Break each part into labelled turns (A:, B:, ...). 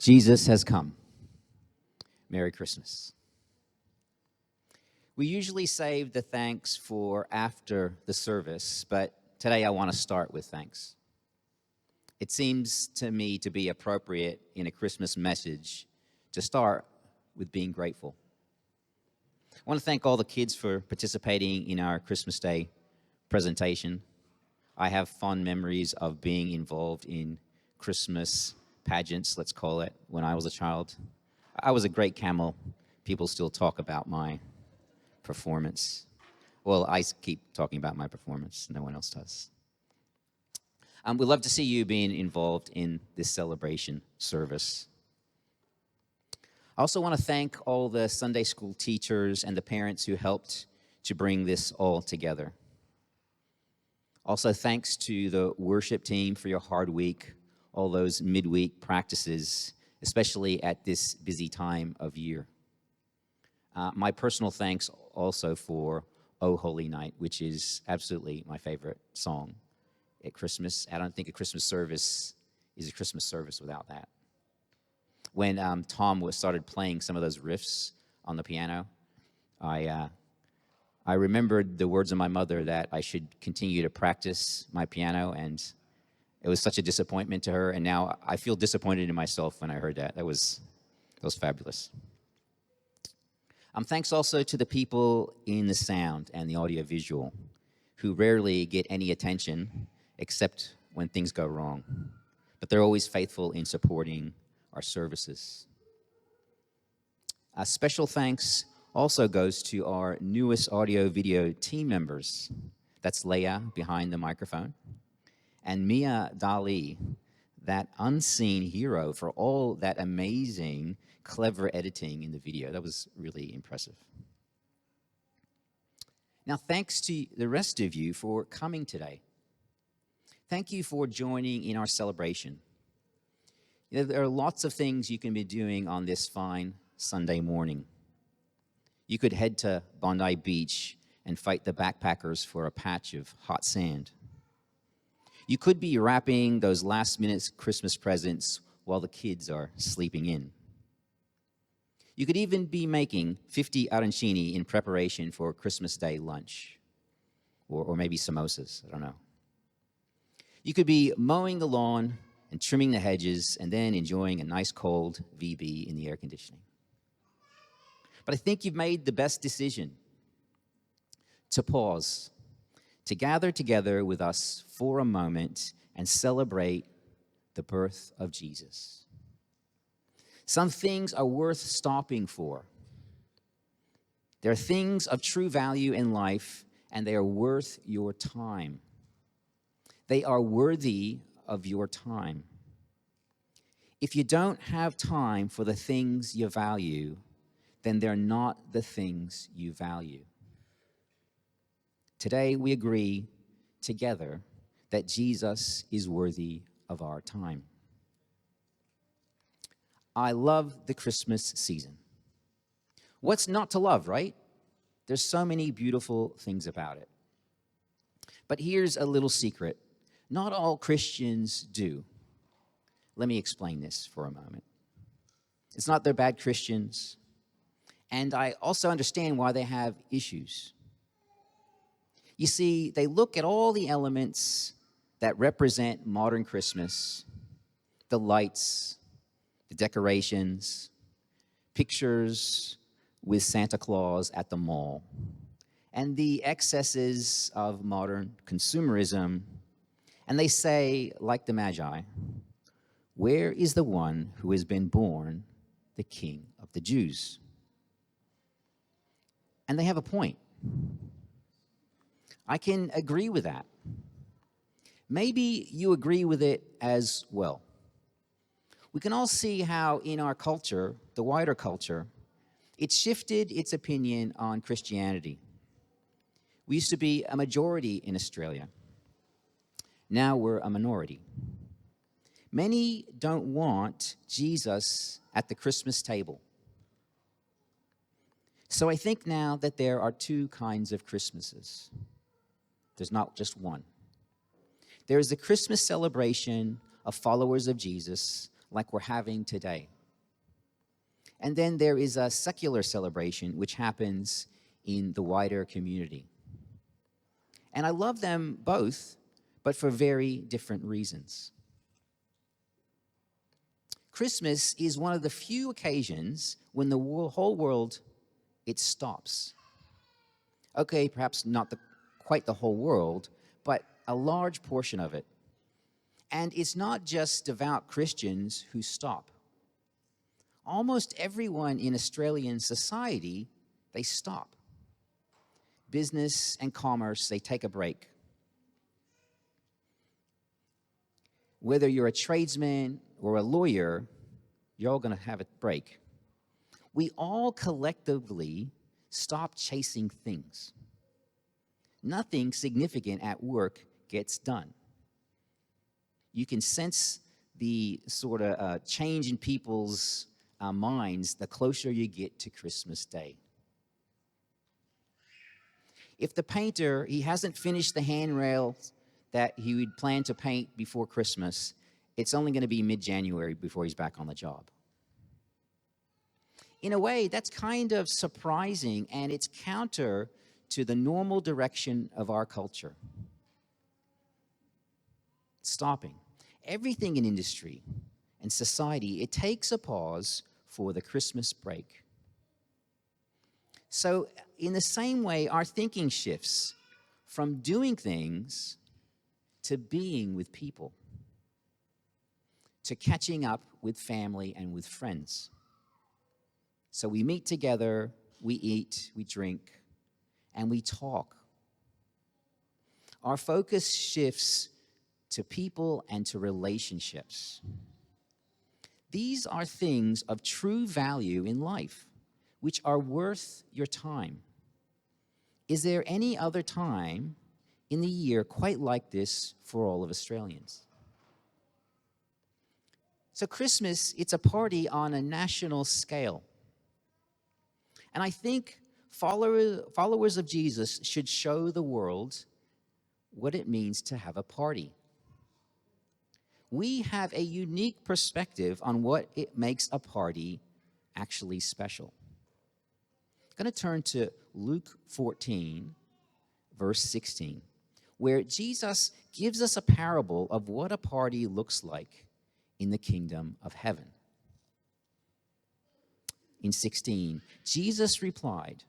A: Jesus has come. Merry Christmas. We usually save the thanks for after the service, but today I want to start with thanks. It seems to me to be appropriate in a Christmas message to start with being grateful. I want to thank all the kids for participating in our Christmas Day presentation. I have fond memories of being involved in Christmas pageants, let's call it, when I was a child. I was a great camel. People still talk about my performance. Well, I keep talking about my performance. No one else does. We'd love to see you being involved in this celebration service. I also want to thank all the Sunday school teachers and the parents who helped to bring this all together. Also, thanks to the worship team for your hard week, all those midweek practices, especially at this busy time of year. My personal thanks also for O Holy Night, which is absolutely my favorite song at Christmas. I don't think a Christmas service is a Christmas service without that. When Tom started playing some of those riffs on the piano, I remembered the words of my mother that I should continue to practice my piano, and it was such a disappointment to her, and now I feel disappointed in myself when I heard that. That was fabulous. Thanks also to the people in the sound and the audiovisual who rarely get any attention except when things go wrong, but they're always faithful in supporting our services. A special thanks also goes to our newest audio-video team members. That's Leia behind the microphone, and Mia Dali, that unseen hero, for all that amazing, clever editing in the video. That was really impressive. Now, thanks to the rest of you for coming today. Thank you for joining in our celebration. You know, there are lots of things you can be doing on this fine Sunday morning. You could head to Bondi Beach and fight the backpackers for a patch of hot sand. You could be wrapping those last-minute Christmas presents while the kids are sleeping in. You could even be making 50 arancini in preparation for Christmas Day lunch, or maybe samosas, I don't know. You could be mowing the lawn and trimming the hedges and then enjoying a nice cold VB in the air conditioning. But I think you've made the best decision to pause, to gather together with us for a moment and celebrate the birth of Jesus. Some things are worth stopping for. There are things of true value in life, and they are worth your time. They are worthy of your time. If you don't have time for the things you value, then they're not the things you value. Today, we agree together that Jesus is worthy of our time. I love the Christmas season. What's not to love, right? There's so many beautiful things about it. But here's a little secret. Not all Christians do. Let me explain this for a moment. It's not they're bad Christians, and I also understand why they have issues. You see, they look at all the elements that represent modern Christmas, the lights, the decorations, pictures with Santa Claus at the mall, and the excesses of modern consumerism, and they say, like the Magi, "Where is the one who has been born, the King of the Jews?" And they have a point. I can agree with that. Maybe you agree with it as well. We can all see how in our culture, the wider culture, it's shifted its opinion on Christianity. We used to be a majority in Australia. Now we're a minority. Many don't want Jesus at the Christmas table. So I think now that there are two kinds of Christmases. There's not just one. There is the Christmas celebration of followers of Jesus, like we're having today. And then there is a secular celebration which happens in the wider community. And I love them both, but for very different reasons. Christmas is one of the few occasions when the whole world, it stops. Okay, perhaps not quite the whole world, but a large portion of it. And it's not just devout Christians who stop. Almost everyone in Australian society, they stop. Business and commerce, they take a break. Whether you're a tradesman or a lawyer, you're all going to have a break. We all collectively stop chasing things. Nothing significant at work gets done. You can sense the sort of change in people's minds the closer you get to Christmas Day. If the painter, he hasn't finished the handrails that he would plan to paint before Christmas, it's only going to be mid-January before he's back on the job. In a way, that's kind of surprising, and it's counter to the normal direction of our culture. Stopping. Everything in industry and society, it takes a pause for the Christmas break. So in the same way, our thinking shifts from doing things to being with people, to catching up with family and with friends. So we meet together, we eat, we drink, and we talk. Our focus shifts to people and to relationships. These are things of true value in life, which are worth your time. Is there any other time in the year quite like this for all of Australians? So Christmas, it's a party on a national scale. And I think followers of Jesus should show the world what it means to have a party. We have a unique perspective on what it makes a party actually special. I'm going to turn to Luke 14, verse 16, where Jesus gives us a parable of what a party looks like in the kingdom of heaven. In 16, Jesus replied,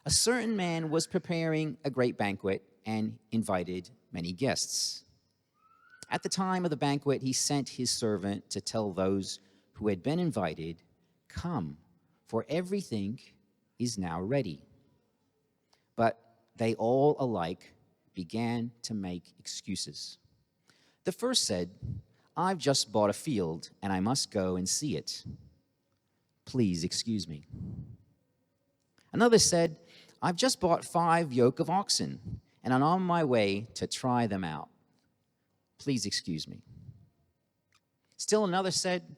A: "A certain man was preparing a great banquet and invited many guests. At the time of the banquet, he sent his servant to tell those who had been invited, 'Come, for everything is now ready.' But they all alike began to make excuses. The first said, 'I've just bought a field and I must go and see it. Please excuse me.' Another said, 'I've just bought 5 yoke of oxen and I'm on my way to try them out. Please excuse me.' Still another said,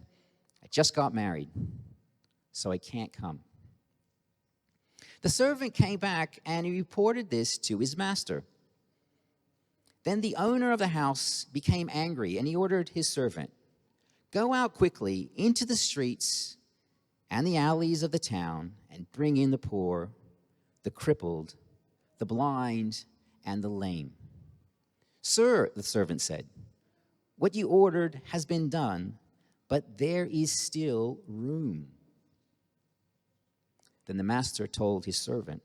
A: 'I just got married, so I can't come.' The servant came back and he reported this to his master. Then the owner of the house became angry and he ordered his servant, 'Go out quickly into the streets and the alleys of the town and bring in the poor, the crippled, the blind, and the lame.' 'Sir,' the servant said, 'what you ordered has been done, but there is still room.' Then the master told his servant,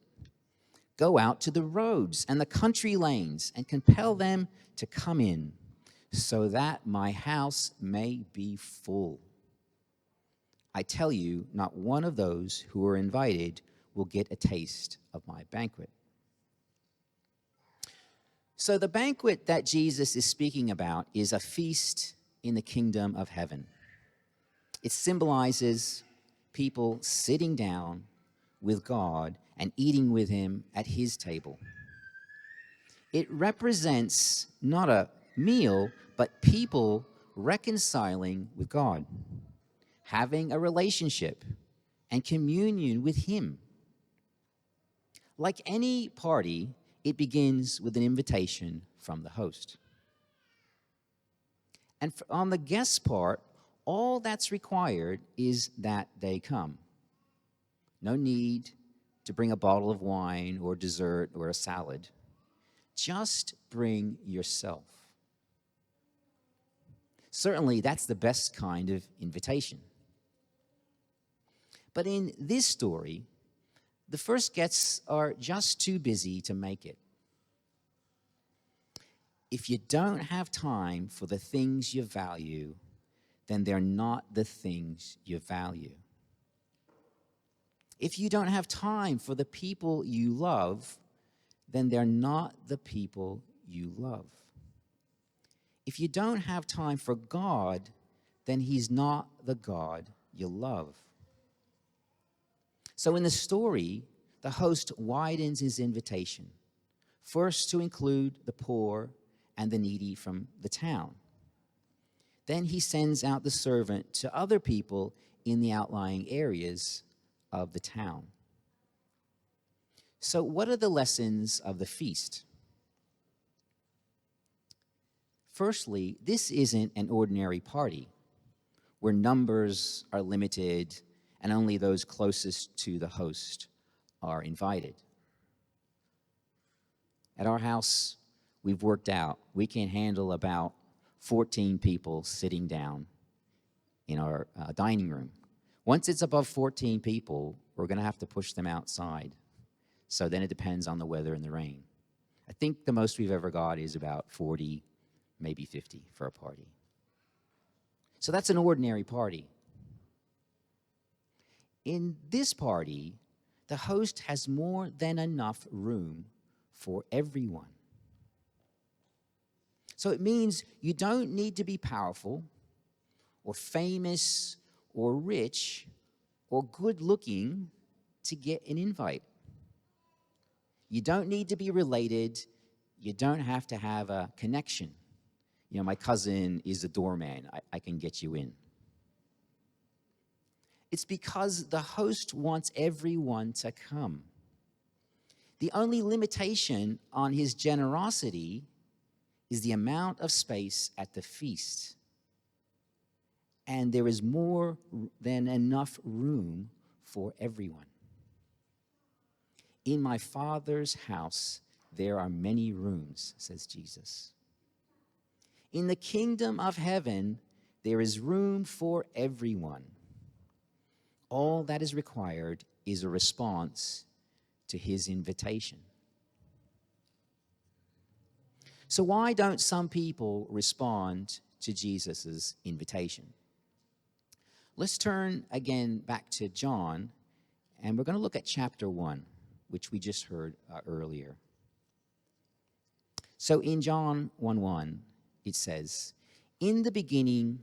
A: 'Go out to the roads and the country lanes and compel them to come in, so that my house may be full. I tell you, not one of those who are invited will get a taste of my banquet.'" So the banquet that Jesus is speaking about is a feast in the kingdom of heaven. It symbolizes people sitting down with God and eating with him at his table. It represents not a meal, but people reconciling with God, having a relationship and communion with him. Like any party, it begins with an invitation from the host. And on the guest part, All that's required is that they come. No need to bring a bottle of wine or dessert or a salad. Just bring yourself. Certainly, that's the best kind of invitation. But in this story, the first guests are just too busy to make it. If you don't have time for the things you value, then they're not the things you value. If you don't have time for the people you love, then they're not the people you love. If you don't have time for God, then he's not the God you love. So in the story, the host widens his invitation, first to include the poor and the needy from the town. Then he sends out the servant to other people in the outlying areas of the town. So what are the lessons of the feast? Firstly, this isn't an ordinary party where numbers are limited and only those closest to the host are invited. At our house, we've worked out we can handle about 14 people sitting down in our dining room. Once it's above 14 people, we're going to have to push them outside. So then it depends on the weather and the rain. I think the most we've ever got is about 40, maybe 50 for a party. So that's an ordinary party. In this party, the host has more than enough room for everyone. So it means you don't need to be powerful or famous or rich or good looking to get an invite. You don't need to be related. You don't have to have a connection. You know, my cousin is a doorman. I can get you in. It's because the host wants everyone to come. The only limitation on his generosity is the amount of space at the feast. And there is more than enough room for everyone. In my Father's house, there are many rooms, says Jesus. In the kingdom of heaven, there is room for everyone. All that is required is a response to his invitation. So why don't some people respond to Jesus' invitation? Let's turn again back to John, and we're going to look at chapter 1, which we just heard earlier. So in John 1:1, it says, "In the beginning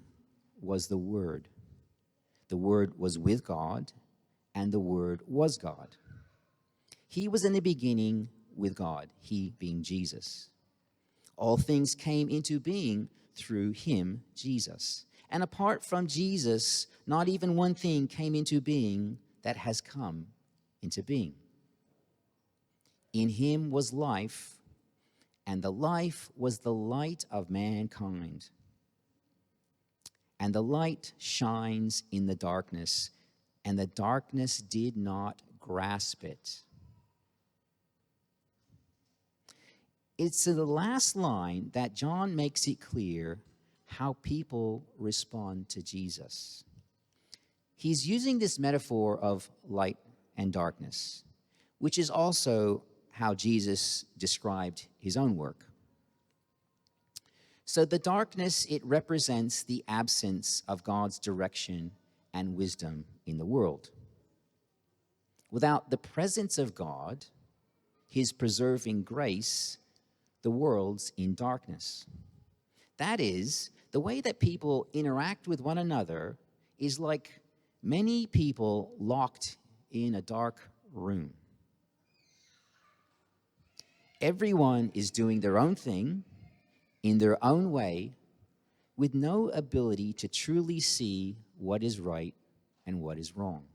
A: was the Word. The Word was with God, and the Word was God. He was in the beginning with God," he being Jesus. "All things came into being through him," Jesus. "And apart from Jesus, not even one thing came into being that has come into being. In him was life, and the life was the light of mankind. And the light shines in the darkness, and the darkness did not grasp it." It's in the last line that John makes it clear how people respond to Jesus. He's using this metaphor of light and darkness, which is also how Jesus described his own work. So the darkness, it represents the absence of God's direction and wisdom in the world. Without the presence of God, his preserving grace, the world's in darkness. That is, the way that people interact with one another is like many people locked in a dark room. Everyone is doing their own thing in their own way with no ability to truly see what is right and what is wrong.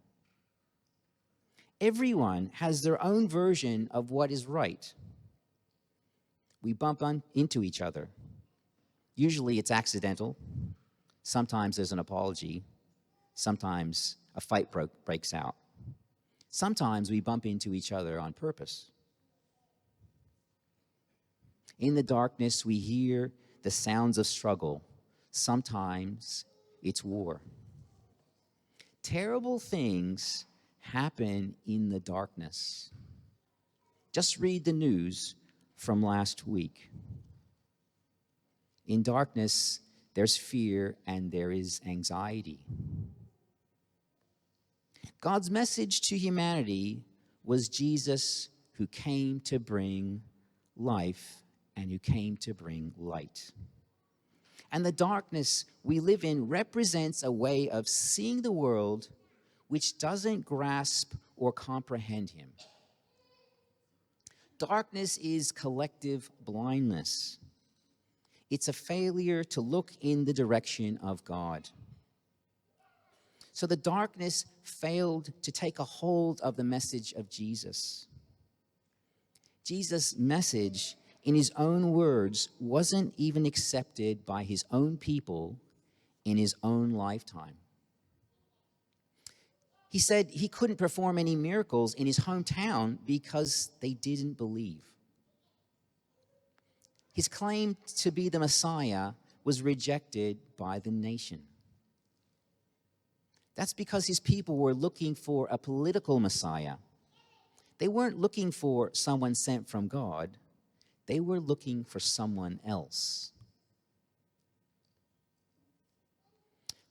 A: Everyone has their own version of what is right. We bump into each other. Usually it's accidental. Sometimes there's an apology. Sometimes a fight breaks out. Sometimes we bump into each other on purpose. In the darkness, we hear the sounds of struggle. Sometimes it's war. Terrible things happen in the darkness. Just read the news from last week. In darkness, there's fear and there is anxiety. God's message to humanity was Jesus who came to bring life and who came to bring light. And the darkness we live in represents a way of seeing the world which doesn't grasp or comprehend him. Darkness is collective blindness. It's a failure to look in the direction of God. So the darkness failed to take a hold of the message of Jesus. Jesus' message, in his own words, wasn't even accepted by his own people in his own lifetime. He said he couldn't perform any miracles in his hometown because they didn't believe. His claim to be the Messiah was rejected by the nation. That's because his people were looking for a political Messiah. They weren't looking for someone sent from God. They were looking for someone else.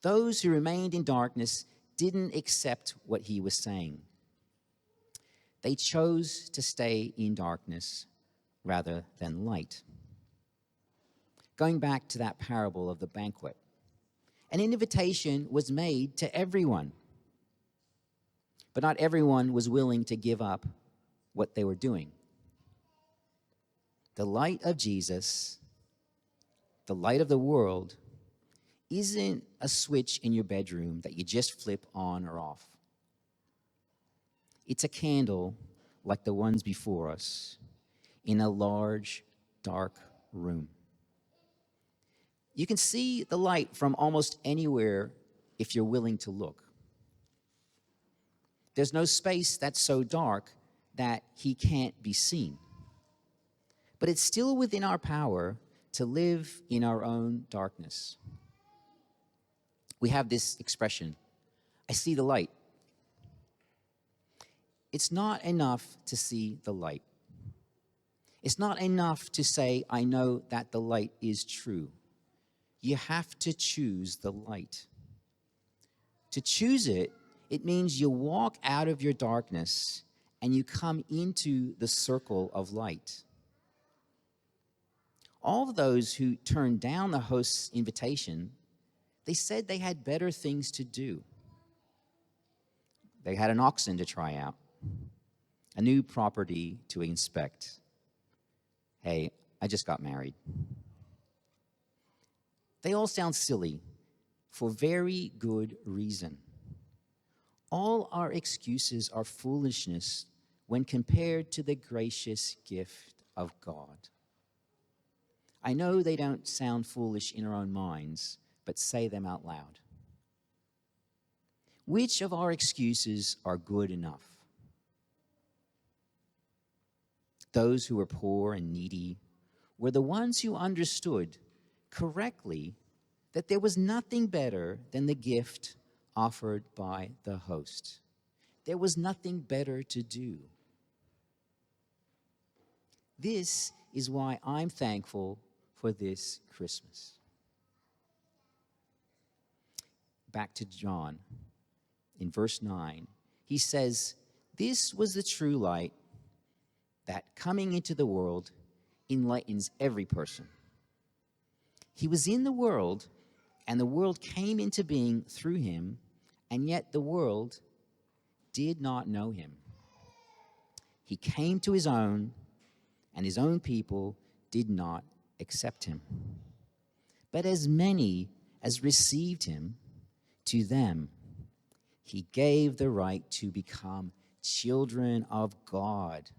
A: Those who remained in darkness didn't accept what he was saying. They chose to stay in darkness rather than light. Going back to that parable of the banquet, an invitation was made to everyone, but not everyone was willing to give up what they were doing. The light of Jesus, the light of the world, isn't a switch in your bedroom that you just flip on or off. It's a candle like the ones before us in a large, dark room. You can see the light from almost anywhere if you're willing to look. There's no space that's so dark that he can't be seen. But it's still within our power to live in our own darkness. We have this expression, I see the light. It's not enough to see the light. It's not enough to say, I know that the light is true. You have to choose the light. To choose it, it means you walk out of your darkness and you come into the circle of light. All of those who turned down the host's invitation, they said they had better things to do. They had an oxen to try out, a new property to inspect. Hey, I just got married. They all sound silly for very good reason. All our excuses are foolishness when compared to the gracious gift of God. I know they don't sound foolish in our own minds, but say them out loud. Which of our excuses are good enough? Those who were poor and needy were the ones who understood correctly that there was nothing better than the gift offered by the host. There was nothing better to do. This is why I'm thankful for this Christmas. Back to John, in verse 9, he says, this was the true light that coming into the world enlightens every person. He was in the world, and the world came into being through him, and yet the world did not know him. He came to his own, and his own people did not accept him. But as many as received him, to them he gave the right to become children of God,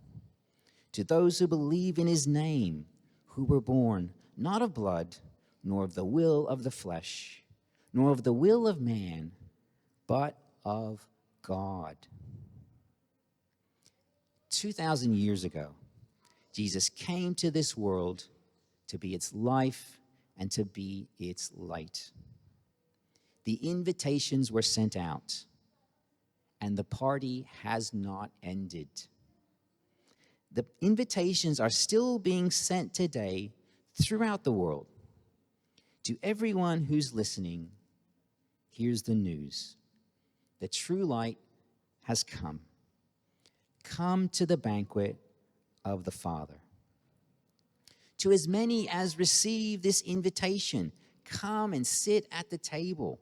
A: to those who believe in his name, who were born not of blood, nor of the will of the flesh, nor of the will of man, but of God. 2,000 years ago, Jesus came to this world to be its life and to be its light. The invitations were sent out, and the party has not ended. The invitations are still being sent today throughout the world. To everyone who's listening, here's the news. The true light has come. Come to the banquet of the Father. To as many as receive this invitation, come and sit at the table.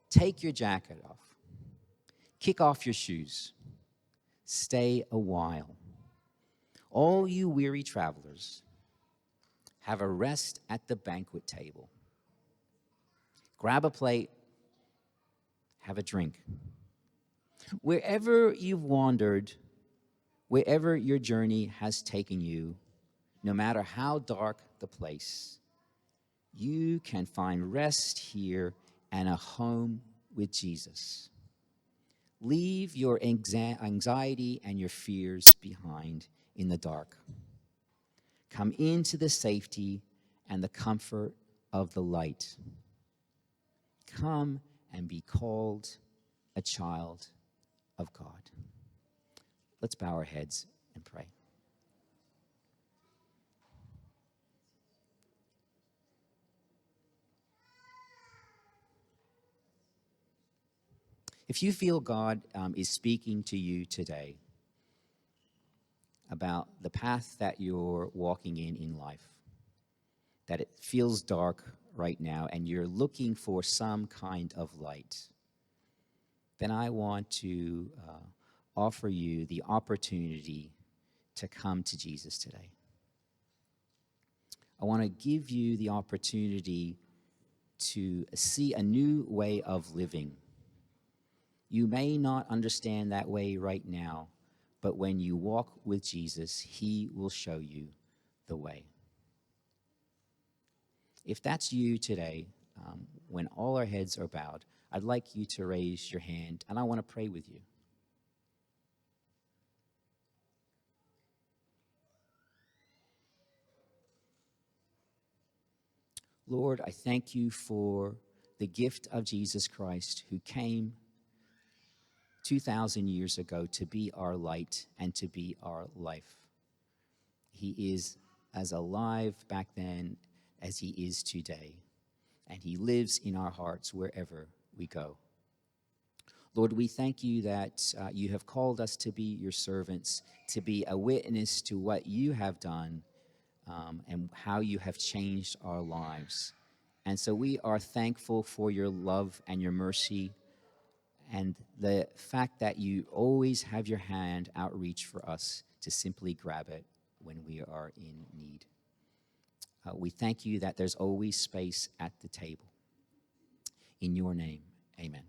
A: Take your jacket off. Kick off your shoes. Stay a while. All you weary travelers, have a rest at the banquet table. Grab a plate, have a drink. Wherever you've wandered, wherever your journey has taken you, no matter how dark the place, you can find rest here and a home with Jesus. Leave your anxiety and your fears behind in the dark. Come into the safety and the comfort of the light. Come and be called a child of God. Let's bow our heads and pray. If you feel God is speaking to you today about the path that you're walking in life, that it feels dark right now and you're looking for some kind of light, then I want to offer you the opportunity to come to Jesus today. I want to give you the opportunity to see a new way of living. You may not understand that way right now, but when you walk with Jesus, he will show you the way. If that's you today, when all our heads are bowed, I'd like you to raise your hand, and I want to pray with you. Lord, I thank you for the gift of Jesus Christ, who came 2,000 years ago to be our light and to be our life. He is as alive back then as he is today, and he lives in our hearts wherever we go. Lord, we thank you that you have called us to be your servants, to be a witness to what you have done and how you have changed our lives. And so we are thankful for your love and your mercy and the fact that you always have your hand outreach for us to simply grab it when we are in need. We thank you that there's always space at the table. In your name, amen.